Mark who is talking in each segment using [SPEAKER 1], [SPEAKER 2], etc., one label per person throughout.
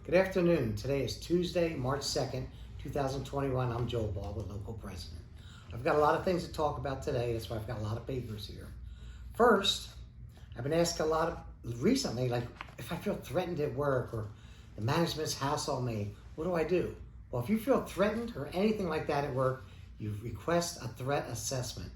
[SPEAKER 1] Good afternoon. Today is Tuesday, March 2nd, 2021. I'm Joel Ball, the local president. I've got a lot of things to talk about today. That's why I've got a lot of papers here. First, I've been asked a lot of recently, like if I feel threatened at work or the management's hassle me, what do I do? Well, if you feel threatened or anything like that at work, you request a threat assessment.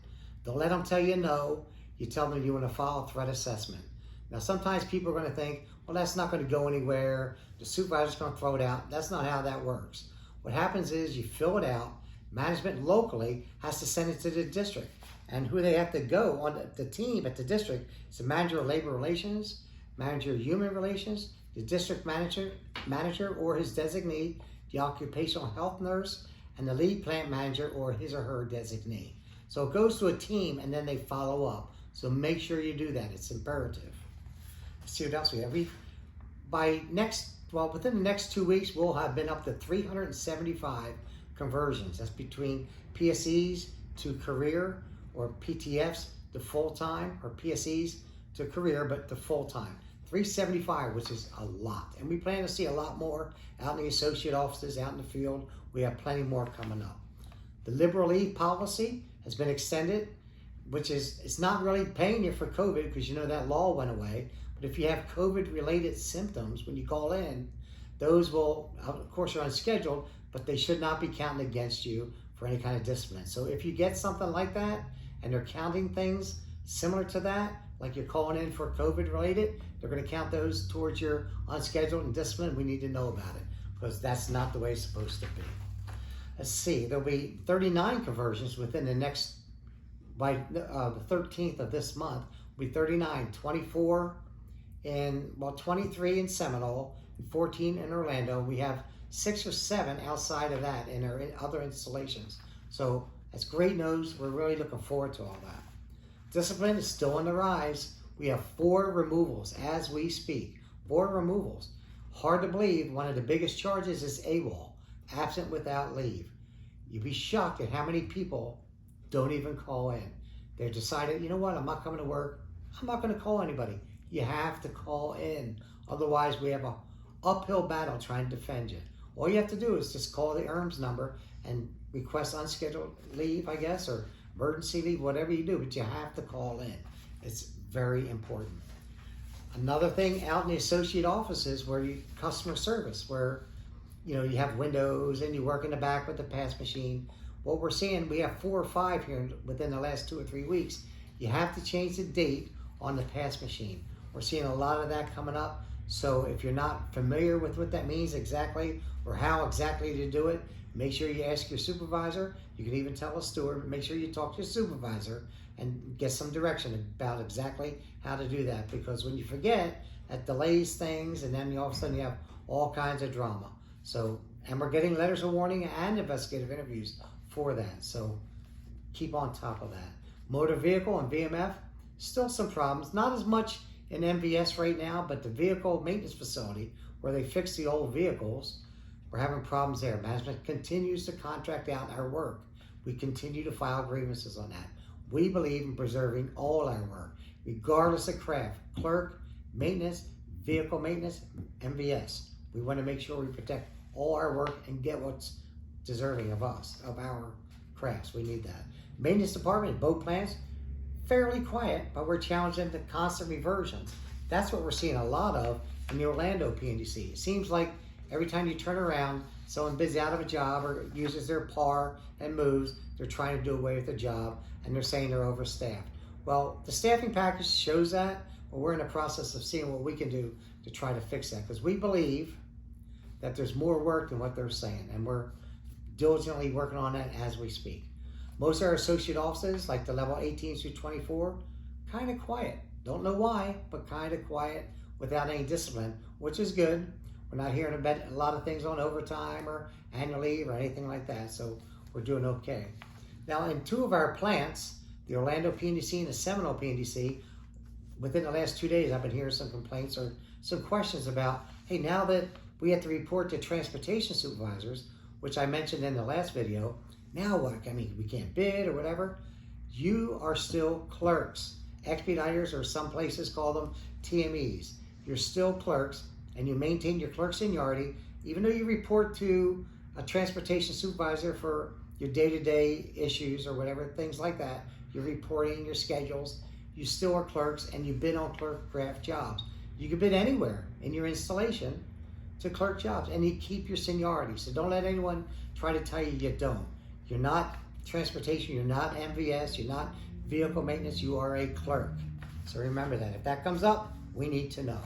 [SPEAKER 1] Don't let them tell you no. You tell them you want to file a threat assessment. Now, sometimes people are going to think, well, that's not going to go anywhere. The supervisor's going to throw it out. That's not how that works. What happens is you fill it out. Management locally has to send it to the district. And who they have to go on the team at the district is the manager of labor relations, manager of human relations, the district manager or his designee, the occupational health nurse, and the lead plant manager or his or her designee. So it goes to a team and then they follow up. So make sure you do that. It's imperative. Let's see what else we have. Within the next 2 weeks, we'll have been up to 375 conversions. That's between PSEs to career or PTFs to full-time or PSEs to career, but to full-time. 375, which is a lot. And we plan to see a lot more out in the associate offices, out in the field. We have plenty more coming up. The liberal leave policy has been extended, which is, it's not really paying you for COVID because you know that law went away. But if you have COVID-related symptoms when you call in, those will, of course, are unscheduled, but they should not be counting against you for any kind of discipline. So if you get something like that and they're counting things similar to that, like you're calling in for COVID-related, they're going to count those towards your unscheduled and discipline. We need to know about it because that's not the way it's supposed to be. Let's see, there'll be 39 conversions within the next, by the 13th of this month, will be 39, 24 23 in Seminole, and 14 in Orlando. We have 6 or 7 outside of that in our other installations. So that's great news. We're really looking forward to all that. Discipline is still on the rise. We have 4 removals as we speak. 4 removals. Hard to believe, one of the biggest charges is AWOL, absent without leave. You'd be shocked at how many people don't even call in. They've decided, you know what, I'm not coming to work. I'm not going to call anybody. You have to call in. Otherwise, we have an uphill battle trying to defend you. All you have to do is just call the ERMS number and request unscheduled leave, I guess, or emergency leave, whatever you do, but you have to call in. It's very important. Another thing out in the associate offices where you customer service, where you have windows and you work in the back with the pass machine. What we're seeing, we have 4 or 5 here within the last 2 or 3 weeks. You have to change the date on the pass machine. We're seeing a lot of that coming up. So if you're not familiar with what that means exactly or how exactly to do it, make sure you ask your supervisor. You can even tell a steward, but make sure you talk to your supervisor and get some direction about exactly how to do that. Because when you forget, that delays things and then all of a sudden you have all kinds of drama. So, and we're getting letters of warning and investigative interviews for that. So keep on top of that. Motor vehicle and VMF, still some problems. Not as much in MVS right now, but the vehicle maintenance facility where they fix the old vehicles, we're having problems there. Management continues to contract out our work. We continue to file grievances on that. We believe in preserving all our work, regardless of craft, clerk, maintenance, vehicle maintenance, MVS. We want to make sure we protect all our work and get what's deserving of us, of our crafts. We need that. Maintenance department, boat plants, fairly quiet, but we're challenging the constant reversions. That's what we're seeing a lot of in the Orlando PNDC. It seems like every time you turn around, someone busy out of a job or uses their PAR and moves, they're trying to do away with the job and they're saying they're overstaffed. Well, the staffing package shows that, but we're in the process of seeing what we can do to try to fix that because we believe that there's more work than what they're saying, and we're diligently working on that as we speak. Most of our associate offices, like the level 18 through 24, kind of quiet. Don't know why, but kind of quiet without any discipline, which is good. We're not hearing about a lot of things on overtime or annual leave or anything like that, so we're doing okay. Now, in 2 of our plants, the Orlando PNDC and the Seminole PNDC, within the last 2 days, I've been hearing some complaints or some questions about, hey, now that we have to report to transportation supervisors, which I mentioned in the last video, now what? I mean, we can't bid or whatever. You are still clerks. Expediters, or some places call them TMEs. You're still clerks, and you maintain your clerk seniority, even though you report to a transportation supervisor for your day-to-day issues or whatever, things like that, you're reporting your schedules, you still are clerks and you bid on clerk craft jobs. You can bid anywhere in your installation to clerk jobs and you keep your seniority. So don't let anyone try to tell you don't. You're not transportation, you're not MVS, you're not vehicle maintenance, you are a clerk. So remember that. If that comes up, we need to know.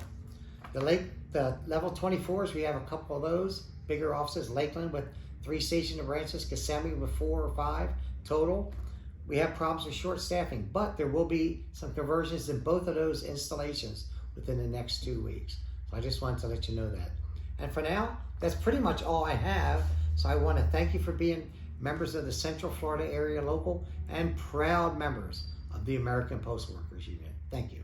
[SPEAKER 1] The level 24s, we have a couple of those, bigger offices, Lakeland with 3 stations and branches, Kissimmee with 4 or 5 total. We have problems with short staffing, but there will be some conversions in both of those installations within the next 2 weeks. So I just wanted to let you know that. And for now, that's pretty much all I have. So I want to thank you for being members of the Central Florida Area Local and proud members of the American Postal Workers Union. Thank you.